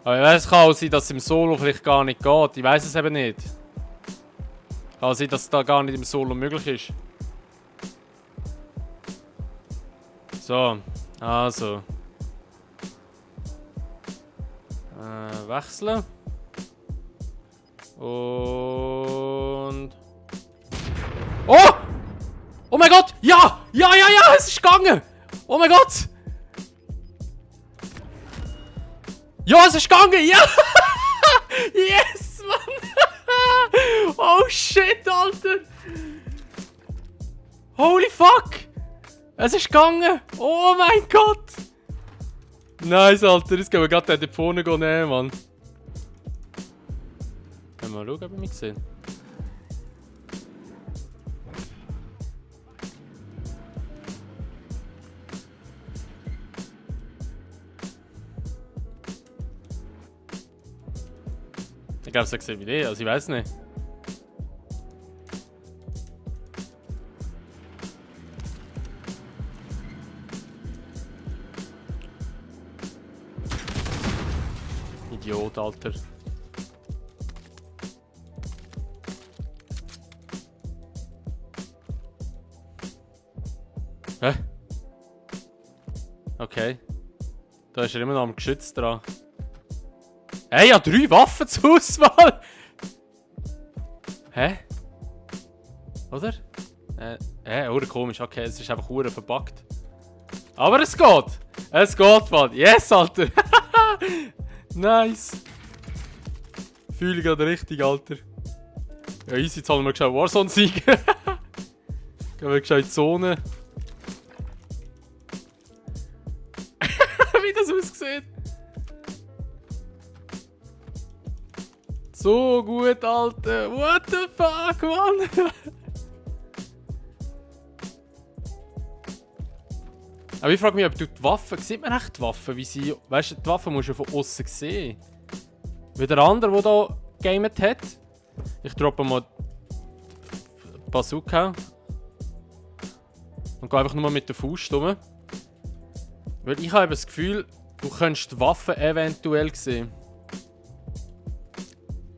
Aber es kann auch sein, dass es im Solo vielleicht gar nicht geht. Ich weiß es eben nicht. Kann auch sein, dass es da gar nicht im Solo möglich ist. So, also. Wechseln. Und... Oh! Oh mein Gott! Ja! Ja, ja, ja! Es ist gegangen! Oh mein Gott! Ja, es ist gegangen! Ja! Yes, Mann! Oh shit, Alter! Holy fuck! Es ist gegangen! Oh mein Gott! Nice, Alter! Jetzt gehen wir gerade da vorne nehmen, Mann. Mal schauen, ob ich mich gesehen. Ich glaube, es hat gesehen wie die, also ich weiß nicht. Idiot, Alter. Hä? Okay. Da ist er immer noch am Geschütz dran. Hey, ja, 3 Waffen zur Auswahl! Hä? Oder? Oder komisch, okay, es ist einfach hure verbuggt. Aber es geht! Es geht, Mann! Yes, Alter! Nice! Fühle ich gerade richtig, Alter. Ja, easy, jetzt haben wir gescheit Warzone-Sieg. Gehen wir gescheit in die Zone. Wie das aussieht! So gut, Alter! What the fuck, Mann! Aber ich frage mich, ob du die Waffen... Sieht man echt die Waffen, wie sie... Weißt du, die Waffen musst du von außen sehen. Wie der andere, der hier gegamet hat. Ich droppe mal die Bazooka. Und gehe einfach nur mit der Faust rum. Weil ich habe das Gefühl, du könntest die Waffen eventuell sehen.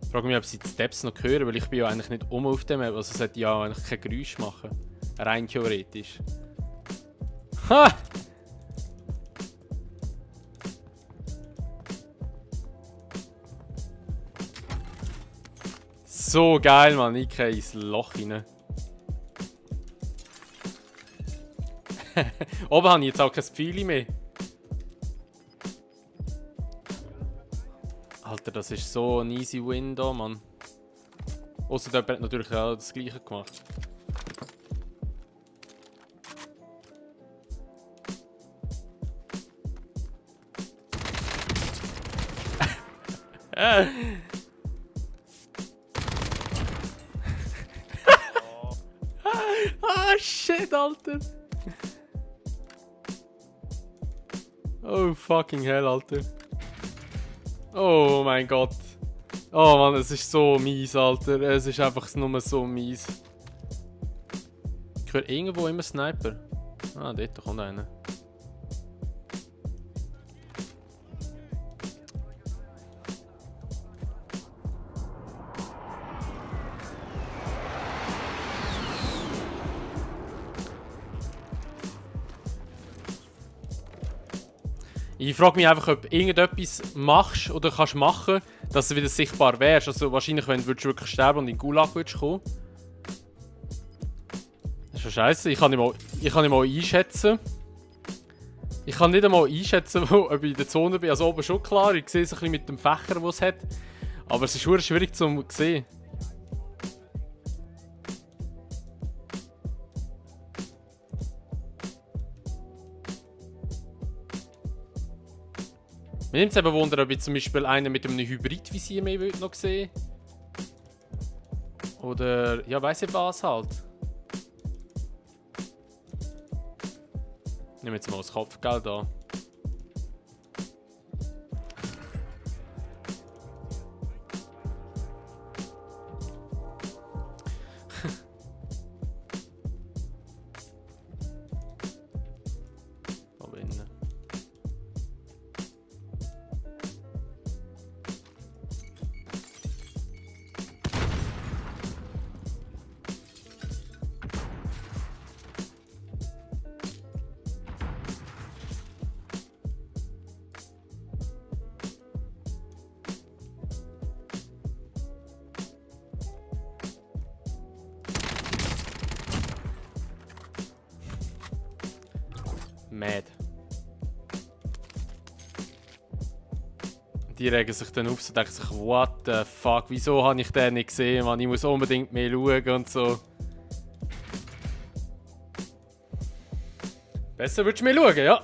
Ich frage mich, ob sie die Steps noch hören, weil ich bin ja eigentlich nicht auf dem Map. Also sollte ja eigentlich kein Geräusch machen. Rein theoretisch. Ha! So geil, Mann. Ich gehe ins Loch rein. Oben habe ich jetzt auch kein Pfeil mehr. Alter, das ist so ein easy Win da, Mann. Ausser jemand hat natürlich auch das gleiche gemacht. Ah, shit, Alter. Oh, fucking hell, Alter. Oh mein Gott. Oh Mann, es ist so mies, Alter. Es ist einfach nur so mies. Ich höre irgendwo immer Sniper. Ah, dort kommt einer. Ich frage mich einfach, ob du irgendetwas machst oder kannst machen, dass du wieder sichtbar wärst. Also wahrscheinlich, wenn du wirklich sterben und in den Gulag kommen. Das ist schon scheiße. Ich kann nicht mal einschätzen. Ich kann nicht einmal einschätzen, ob ich in der Zone bin. Also oben schon klar, ich sehe es ein bisschen mit dem Fächer, den es hat. Aber es ist wirklich schwierig zu sehen. Mir nimmt es eben Wunder, ob ich zum Beispiel einen mit einem Hybrid-Visier mehr noch sehen. Oder, ja, weiss ich was halt. Ich nehme jetzt mal das Kopfgeld an. mad. Die regen sich dann auf und denken sich, what the fuck, wieso habe ich den nicht gesehen, man, ich muss unbedingt mehr schauen und so. Besser würdest du mehr schauen, ja.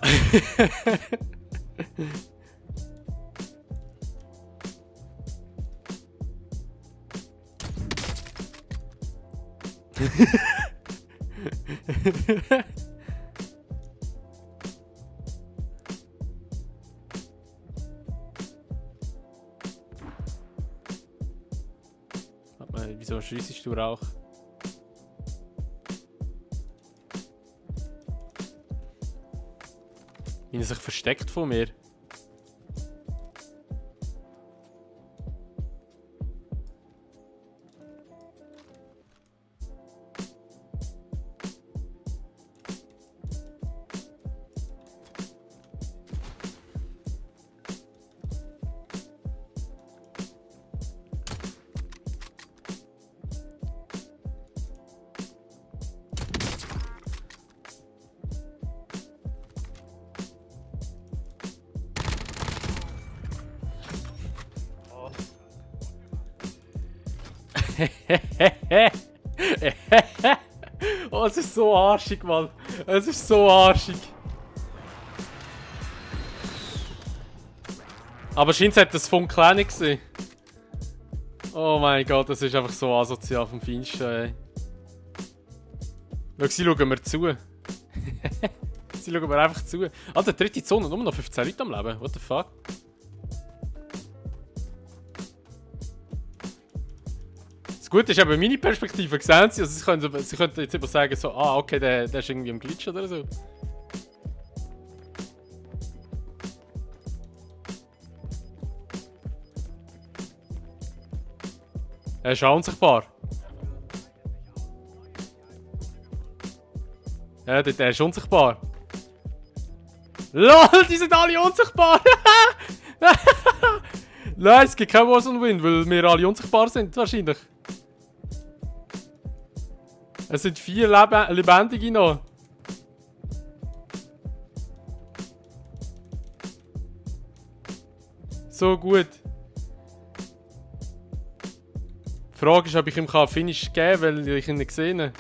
Wieso schriessest du Rauch? Wie er sich versteckt von mir. Oh, es ist so arschig, Mann. Es ist so arschig. Aber scheint hat das von klein gesehen. Oh mein Gott, das ist einfach so asozial vom Feinsten, ey. Schau, sie schauen mir zu. Sie schauen mir einfach zu. Alter, dritte Zone, nur noch 15 Leute am Leben. What the fuck? Das Gute ist eben meine Perspektive, sehen Sie, also sie könnten jetzt immer sagen so, ah okay, der ist irgendwie am Glitch oder so. Er ist auch unsichtbar. Ja, der ist unsichtbar. LOL, die sind alle unsichtbar! Nein, es gibt kein Wars und Wind, weil wir alle unsichtbar sind, wahrscheinlich. Es sind 4 Lebendige noch. So gut. Die Frage ist, ob ich ihm Finish geben kann, weil ich ihn nicht gesehen habe.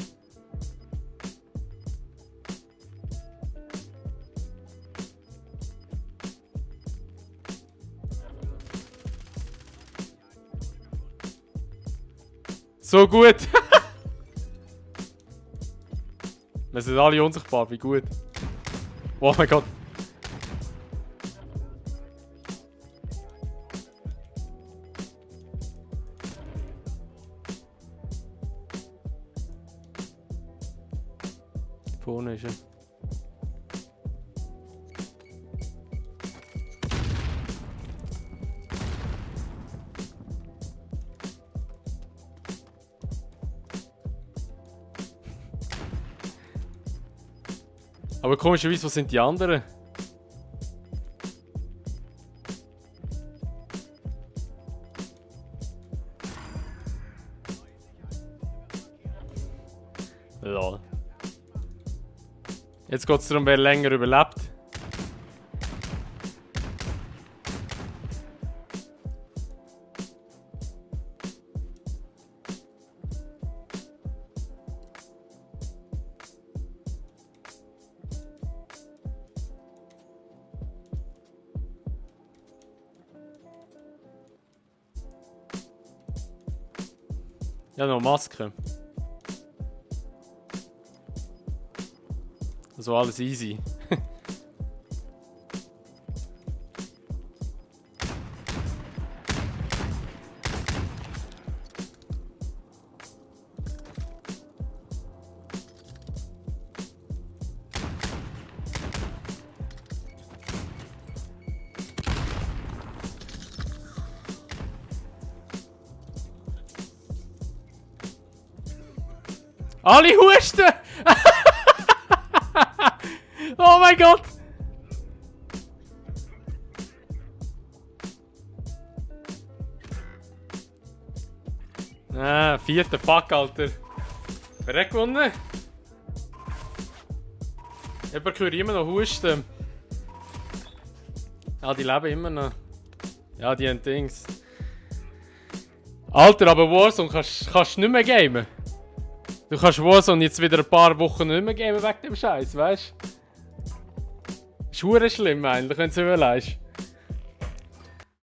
So gut! Wir sind alle unsichtbar, wie gut. Oh mein Gott. Vorne ist er. Aber komischerweise, wo sind die anderen? Lol. Jetzt geht es darum, wer länger überlebt. Ja, noch Maske. Also alles easy. Alle husten! Oh mein Gott! Ah, 4. Fuck, Alter. Wer hat gewonnen? Ich höre immer noch Husten. Ja, die leben immer noch. Ja, die haben Dings. Alter, aber Warzone kannst du nicht mehr gamen. Du kannst Warzone jetzt wieder ein paar Wochen nicht mehr gamen wegen dem Scheiß, weißt du? Ist verdammt schlimm eigentlich, wenn du es überlegst.